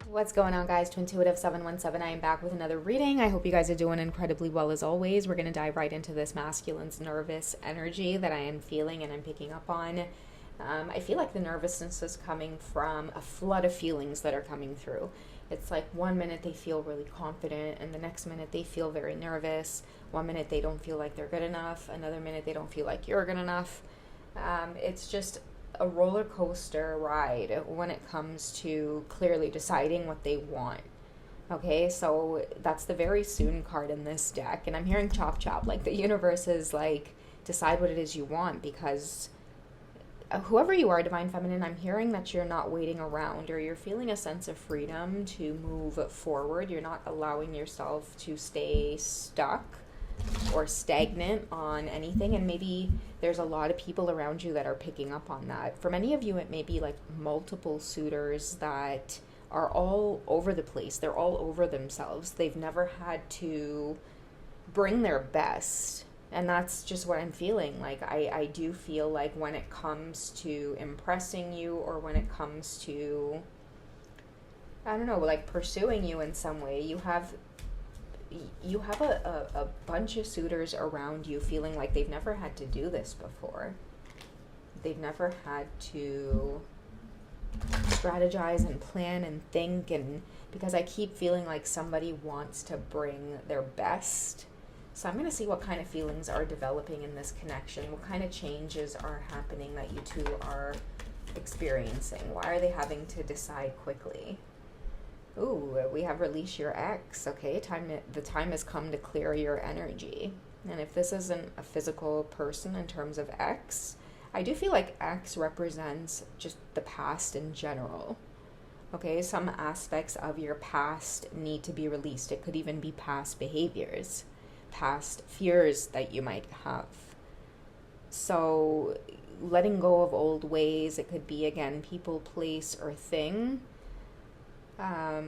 What's going on, guys? Twintuitive 717. I am back with another reading. I hope you guys are doing incredibly well as always. We're going to dive right into this masculine's nervous energy that I am feeling and I'm picking up on. I feel like the nervousness is coming from a flood of feelings that are coming through. It's like one minute they feel really confident, and the next minute they feel very nervous. One minute they don't feel like they're good enough. Another minute they don't feel like you're good enough. It's just a roller coaster ride when it comes to clearly deciding what they want. Okay, so that's the very soon card in this deck, and I'm hearing chop chop, like the universe is like, decide what it is you want, because whoever you are, Divine Feminine, I'm hearing that you're not waiting around, or you're feeling a sense of freedom to move forward. You're not allowing yourself to stay stuck or stagnant on anything, and maybe there's a lot of people around you that are picking up on that. For many of you, it may be like multiple suitors that are all over the place. They're all over themselves. They've never had to bring their best, and that's just what I'm feeling. Like I do feel like when it comes to impressing you, or when it comes to, I don't know, like pursuing you in some way, you have a bunch of suitors around you feeling like they've never had to do this before. They've never had to strategize and plan and think, and because I keep feeling like somebody wants to bring their best. So I'm going to see what kind of feelings are developing in this connection. What kind of changes are happening that you two are experiencing? Why are they having to decide quickly? Ooh, we have release your ex. Okay, the time has come to clear your energy. And if this isn't a physical person in terms of ex, I do feel like ex represents just the past in general. Okay, some aspects of your past need to be released. It could even be past behaviors, past fears that you might have. So letting go of old ways, it could be, again, people, place, or thing. I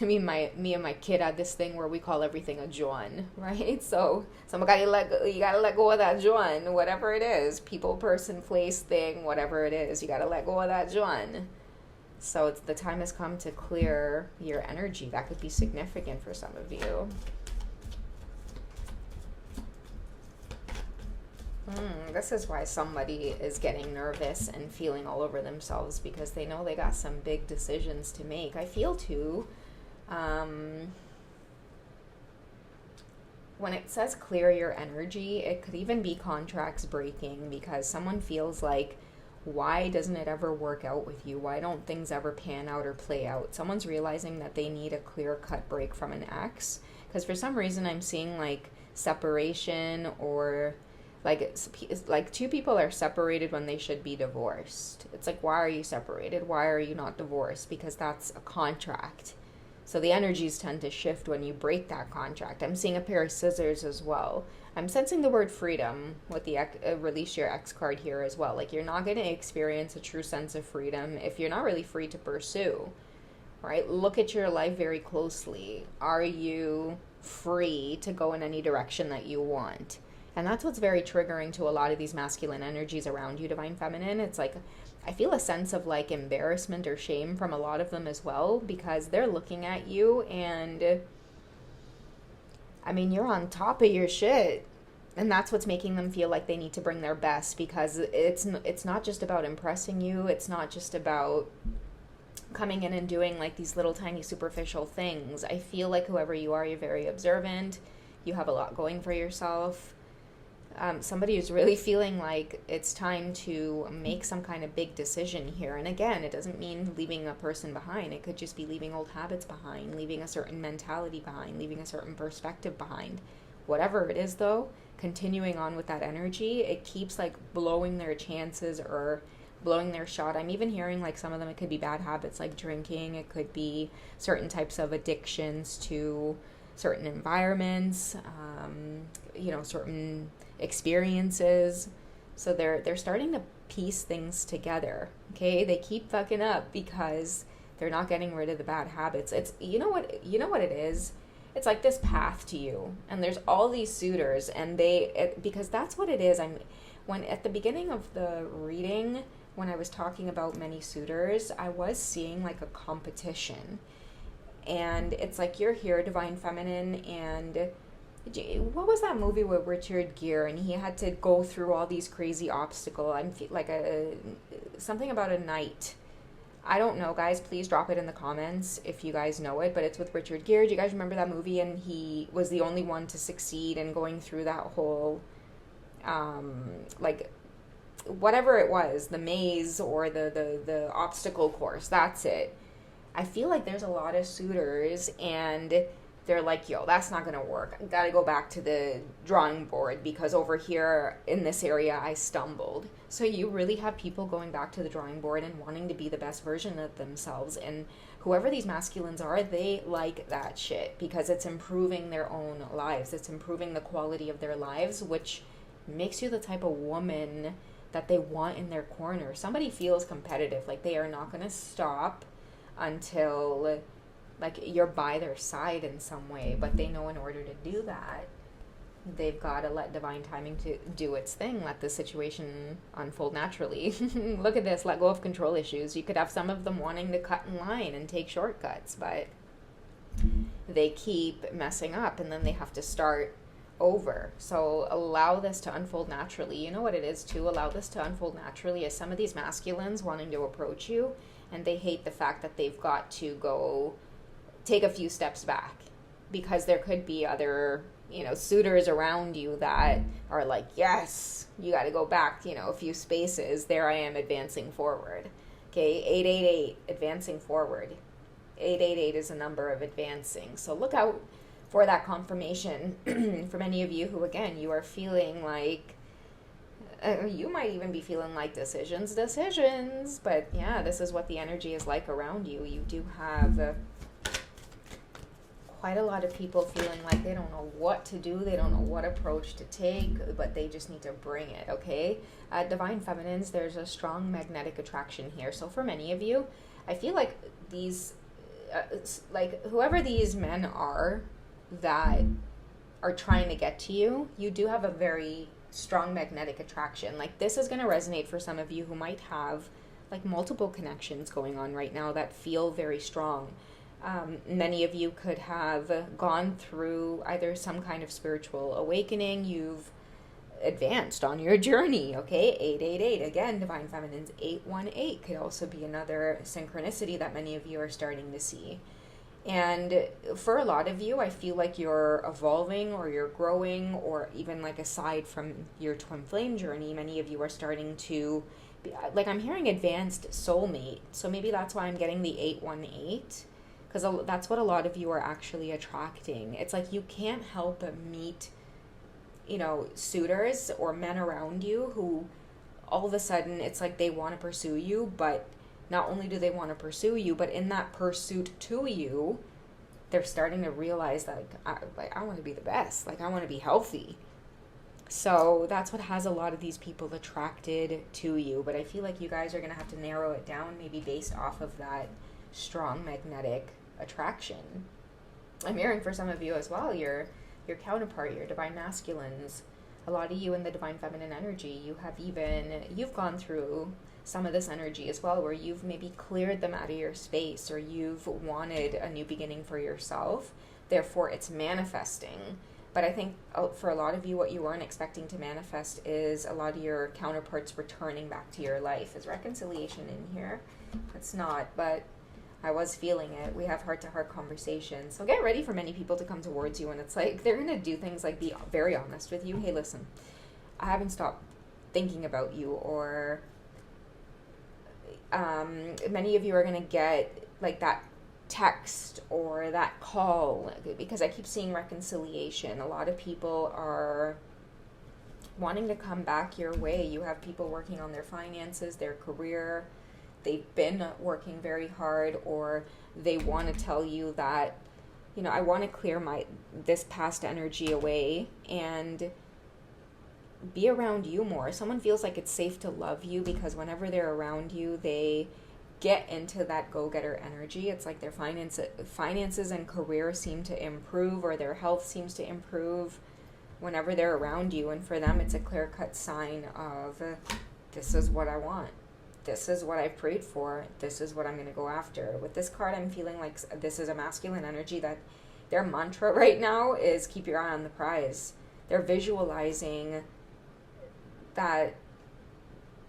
mean, me and my kid had this thing where we call everything a John, right? So somebody you gotta let go of that John, whatever it is, people, person, place, thing, whatever it is, you gotta let go of that John. So the time has come to clear your energy. That could be significant for some of you. This is why somebody is getting nervous and feeling all over themselves, because they know they got some big decisions to make. I feel too, when it says clear your energy, it could even be contracts breaking, because someone feels like, why doesn't it ever work out with you? Why don't things ever pan out or play out? Someone's realizing that they need a clear-cut break from an ex, because for some reason I'm seeing like separation, or like two people are separated when they should be divorced. It's like, why are you separated? Why are you not divorced? Because that's a contract. So the energies tend to shift when you break that contract. I'm seeing a pair of scissors as well. I'm sensing the word freedom with the release your ex card here as well. Like, you're not going to experience a true sense of freedom if you're not really free to pursue, right? Look at your life very closely. Are you free to go in any direction that you want? And that's what's very triggering to a lot of these masculine energies around you, Divine Feminine. It's like, I feel a sense of like embarrassment or shame from a lot of them as well, because they're looking at you and, I mean, you're on top of your shit. And that's what's making them feel like they need to bring their best, because it's not just about impressing you. It's not just about coming in and doing like these little tiny superficial things. I feel like whoever you are, you're very observant. You have a lot going for yourself. Somebody who's really feeling like it's time to make some kind of big decision here. And again, it doesn't mean leaving a person behind. It could just be leaving old habits behind, leaving a certain mentality behind, leaving a certain perspective behind. Whatever it is, though, continuing on with that energy, it keeps like blowing their chances or blowing their shot. I'm even hearing like some of them, it could be bad habits like drinking. It could be certain types of addictions to certain environments, certain experiences. So they're starting to piece things together. Okay, they keep fucking up because they're not getting rid of the bad habits. It's you know what it is. It's like this path to you, and there's all these suitors, and because that's what it is. When at the beginning of the reading, when I was talking about many suitors, I was seeing like a competition. And it's like you're here, Divine Feminine, and what was that movie with Richard Gere, and he had to go through all these crazy obstacles? Like a something about a knight. I don't know, guys. Please drop it in the comments if you guys know it. But it's with Richard Gere. Do you guys remember that movie? And he was the only one to succeed in going through that whole, like, whatever it was, the maze or the obstacle course. That's it. I feel like there's a lot of suitors, and they're like, yo, that's not going to work. I got to go back to the drawing board because over here in this area, I stumbled. So you really have people going back to the drawing board and wanting to be the best version of themselves. And whoever these masculines are, they like that shit because it's improving their own lives. It's improving the quality of their lives, which makes you the type of woman that they want in their corner. Somebody feels competitive, like they are not going to stop until like you're by their side in some way, but they know in order to do that, they've got to let divine timing to do its thing, let the situation unfold naturally. Look at this, let go of control issues. You could have some of them wanting to cut in line and take shortcuts, but they keep messing up and then they have to start over. So allow this to unfold naturally. You know what it is too, allow this to unfold naturally, as some of these masculines wanting to approach you, and they hate the fact that they've got to go take a few steps back because there could be other, suitors around you that are like, yes, you got to go back, a few spaces. There I am advancing forward. Okay, 888, advancing forward. 888 is a number of advancing. So look out for that confirmation for many of you who, again, you are feeling like, you might even be feeling like decisions, but yeah, this is what the energy is like around you. You do have quite a lot of people feeling like they don't know what to do, they don't know what approach to take, but they just need to bring it, okay? Divine Feminines, there's a strong magnetic attraction here. So for many of you, I feel like these, whoever these men are that are trying to get to you, you do have a very strong magnetic attraction. Like, this is going to resonate for some of you who might have like multiple connections going on right now that feel very strong. Many of you could have gone through either some kind of spiritual awakening. You've advanced on your journey, okay? 888, again, Divine Feminines, 818 could also be another synchronicity that many of you are starting to see. And for a lot of you, I feel like you're evolving or you're growing, or even like aside from your twin flame journey, many of you are starting to be, like, I'm hearing advanced soulmate. So maybe that's why I'm getting the 818, because that's what a lot of you are actually attracting. It's like you can't help but meet, suitors or men around you who all of a sudden it's like they want to pursue you, but not only do they want to pursue you, but in that pursuit to you, they're starting to realize that I want to be the best. Like, I want to be healthy. So that's what has a lot of these people attracted to you. But I feel like you guys are going to have to narrow it down, maybe based off of that strong magnetic attraction. I'm hearing for some of you as well, your counterpart, your divine masculines, a lot of you in the divine feminine energy, you've gone through some of this energy as well, where you've maybe cleared them out of your space, or you've wanted a new beginning for yourself, therefore it's manifesting. But I think for a lot of you, what you weren't expecting to manifest is a lot of your counterparts returning back to your life. Is reconciliation in here? It's not, but I was feeling it. We have heart-to-heart conversations. So get ready for many people to come towards you, and it's like they're going to do things like be very honest with you. Hey, listen, I haven't stopped thinking about you, or many of you are going to get like that text or that call, because I keep seeing reconciliation. A lot of people are wanting to come back your way. You have people working on their finances, their career. They've been working very hard, or they want to tell you that, I want to clear this past energy away and be around you more. Someone feels like it's safe to love you because whenever they're around you, they get into that go-getter energy. It's like their finances and career seem to improve, or their health seems to improve whenever they're around you. And for them, it's a clear-cut sign of, this is what I want. this is what I've prayed for. This is what I'm going to go after. With this card, I'm feeling like this is a masculine energy that their mantra right now is keep your eye on the prize. They're visualizing that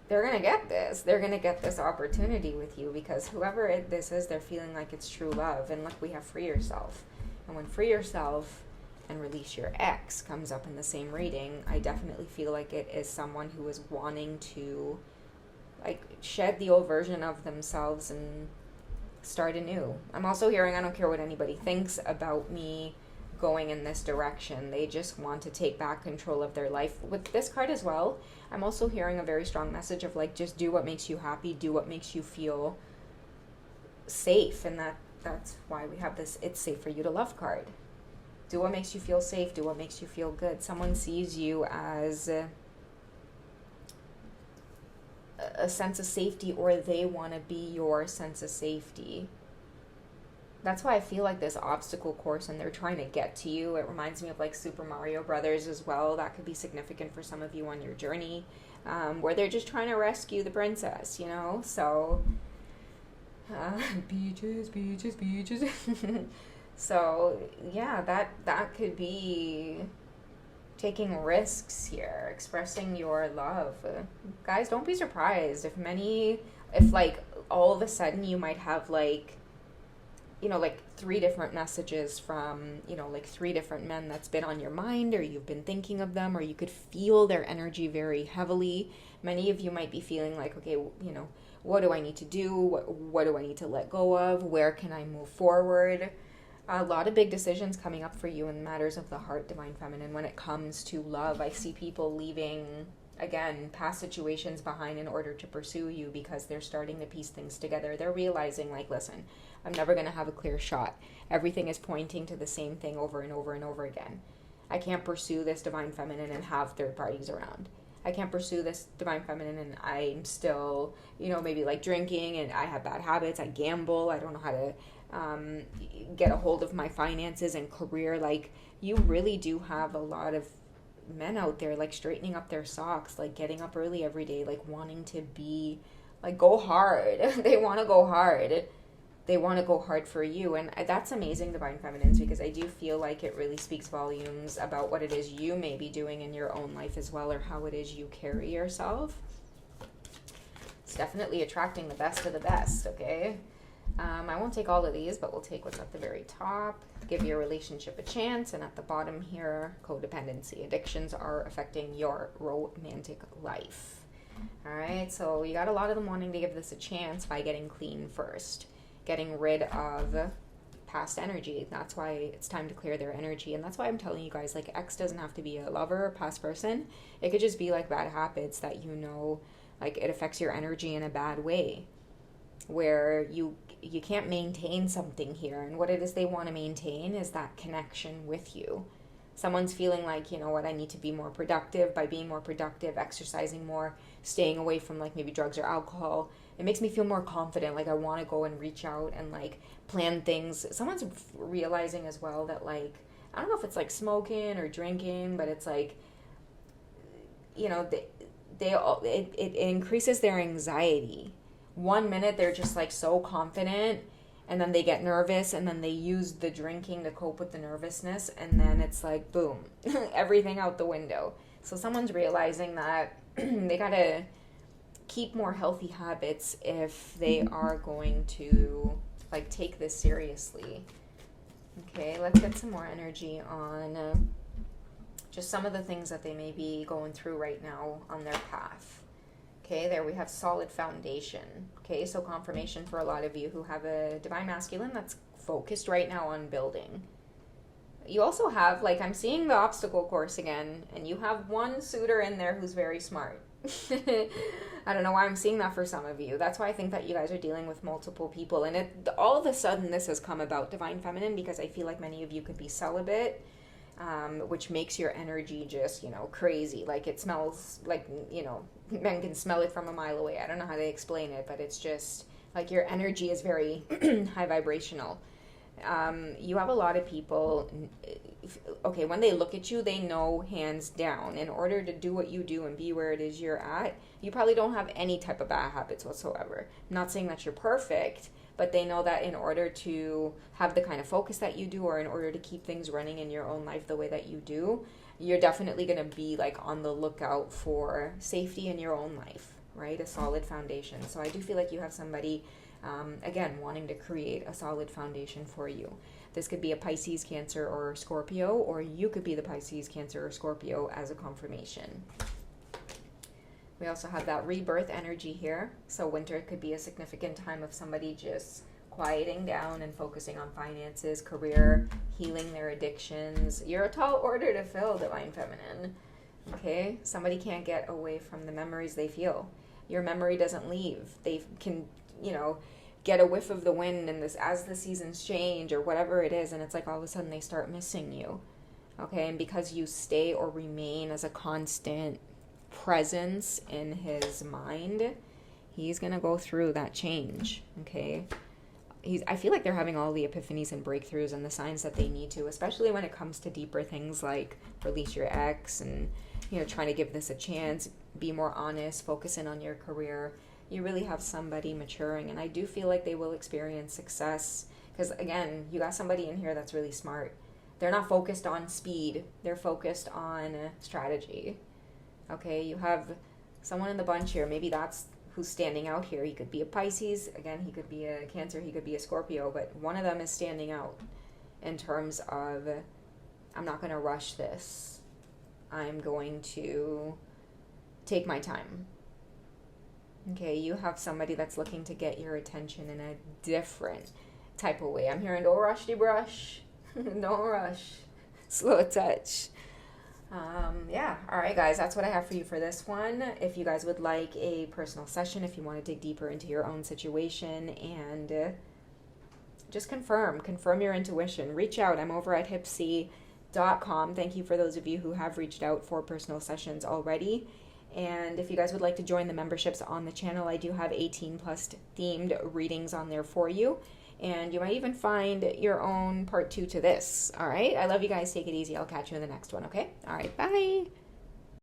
they're going to get this. They're going to get this opportunity with you because whoever this is, they're feeling like it's true love. And look, we have free yourself. And when free yourself and release your ex comes up in the same reading, I definitely feel like it is someone who is wanting to like shed the old version of themselves and start anew. I'm also hearing I don't care what anybody thinks about me going in this direction. They just want to take back control of their life. With this card as well, I'm also hearing a very strong message of like just do what makes you happy, do what makes you feel safe, and that's why we have this it's safe for you to love card. Do what makes you feel safe, do what makes you feel good. Someone sees you as a sense of safety, or they want to be your sense of safety. That's why I feel like this obstacle course and they're trying to get to you. It reminds me of like Super Mario Brothers as well. That could be significant for some of you on your journey, where they're just trying to rescue the princess, you know? So, beaches. So, yeah, that could be taking risks here, expressing your love. Guys, don't be surprised if like all of a sudden you might have like, you know, like 3 different messages from, you know, like 3 different men that's been on your mind, or you've been thinking of them, or you could feel their energy very heavily. Many of you might be feeling like, okay, you know, what do I need to do? What do I need to let go of? Where can I move forward? A lot of big decisions coming up for you in matters of the heart, Divine Feminine. When it comes to love, I see people leaving, again, past situations behind in order to pursue you because they're starting to piece things together. They're realizing, like, listen, I'm never going to have a clear shot. Everything is pointing to the same thing over and over and over again. I can't pursue this Divine Feminine and have third parties around. I can't pursue this Divine Feminine and I'm still, you know, maybe like drinking and I have bad habits. I gamble. I don't know how to get a hold of my finances and career. Like, you really do have a lot of men out there like straightening up their socks, like getting up early every day, like wanting to be like go hard. They want to go hard. They want to go hard for you. And that's amazing, Divine Feminines, because I do feel like it really speaks volumes about what it is you may be doing in your own life as well, or how it is you carry yourself. It's definitely attracting the best of the best, okay? I won't take all of these, but we'll take what's at the very top. Give your relationship a chance. And at the bottom here, codependency. Addictions are affecting your romantic life. All right, so you got a lot of them wanting to give this a chance by getting clean first. Getting rid of past energy. That's why it's time to clear their energy. And that's why I'm telling you guys, like, ex doesn't have to be a lover or past person. It could just be like bad habits that, you know, like it affects your energy in a bad way, where you can't maintain something here. And what it is they want to maintain is that connection with you. Someone's feeling like, you know what, I need to be more productive. By being more productive, exercising more, staying away from like maybe drugs or alcohol, it makes me feel more confident. Like I want to go and reach out and like plan things. Someone's realizing as well that like, I don't know if it's like smoking or drinking, but it's like, you know, it increases their anxiety. 1 minute they're just like so confident, and then they get nervous, and then they use the drinking to cope with the nervousness, and then it's like boom, everything out the window. So someone's realizing that they gotta keep more healthy habits if they are going to like take this seriously. Okay, let's get some more energy on just some of the things that they may be going through right now on their path. Okay, there we have solid foundation. Okay, so confirmation for a lot of you who have a divine masculine that's focused right now on building. You also have, like, I'm seeing the obstacle course again, and you have one suitor in there who's very smart. I don't know why I'm seeing that for some of you. That's why I think that you guys are dealing with multiple people. And all of a sudden this has come about, Divine Feminine, because I feel like many of you could be celibate, which makes your energy just, you know, crazy. Like, it smells like, you know, men can smell it from a mile away. I don't know how they explain it, but it's just like your energy is very high vibrational. You have a lot of people, okay, when they look at you, they know hands down, in order to do what you do and be where it is you're at, you probably don't have any type of bad habits whatsoever. I'm not saying that you're perfect, but they know that in order to have the kind of focus that you do, or in order to keep things running in your own life the way that you do, you're definitely going to be like on the lookout for safety in your own life, right? A solid foundation. So I do feel like you have somebody, again, wanting to create a solid foundation for you. This could be a Pisces, Cancer, or Scorpio, or you could be the Pisces, Cancer, or Scorpio as a confirmation. We also have that rebirth energy here. So winter could be a significant time of somebody just quieting down and focusing on finances, career, healing their addictions. You're a tall order to fill, Divine Feminine. Okay? Somebody can't get away from the memories they feel. Your memory doesn't leave. They can, get a whiff of the wind and this as the seasons change or whatever it is, and it's like all of a sudden they start missing you. Okay? And because you stay or remain as a constant presence in his mind, he's gonna go through that change. Okay, I feel like they're having all the epiphanies and breakthroughs and the signs that they need to, especially when it comes to deeper things like release your ex and trying to give this a chance, be more honest, focus in on your career. You really have somebody maturing, and I do feel like they will experience success because, again, you got somebody in here that's really smart. They're not focused on speed, they're focused on strategy. Okay, you have someone in the bunch here. Maybe that's who's standing out here. He could be a Pisces. Again, he could be a Cancer. He could be a Scorpio. But one of them is standing out in terms of, I'm not going to rush this. I'm going to take my time. Okay, you have somebody that's looking to get your attention in a different type of way. I'm hearing, don't rush the brush. Don't rush. Slow touch. All right, guys, that's what I have for you for this one. If you guys would like a personal session, if you want to dig deeper into your own situation and just confirm your intuition, reach out. I'm over at Hipsy.com. Thank you for those of you who have reached out for personal sessions already. And if you guys would like to join the memberships on the channel, I do have 18 plus themed readings on there for you. And you might even find your own part 2 to this. All right. I love you guys. Take it easy. I'll catch you in the next one. Okay. All right. Bye.